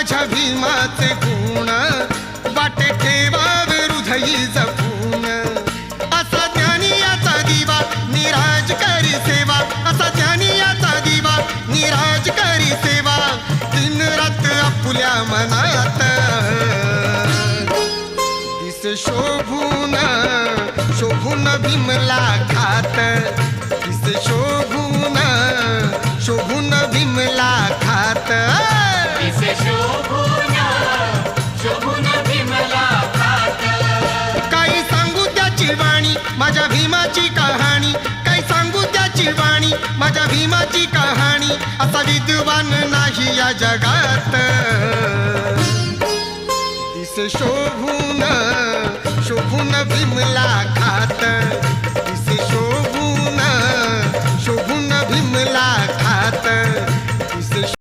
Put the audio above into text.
माझ्या भीमाचे गुण वाटे ठेवावे हृदयी जपून. असा ज्ञानी याचा दिवा निराज करी सेवा, असा ज्ञानी याचा दिवा निराज करी सेवा. दिन रात आपुल्या मनात दिसे शोभून शोभून भीमला खात, दिसे शोभून शोभून भीमला खात. दिसे शोभून शोभून भीमला खात. काही सांगू त्याची वाणी माझ्या भीमाची कहाणी, काही सांगू त्याची वाणी माझ्या भीमाची कहाणी. असा विद्वान नाही या जगात दिसे शोभून शोभून भीमला खात.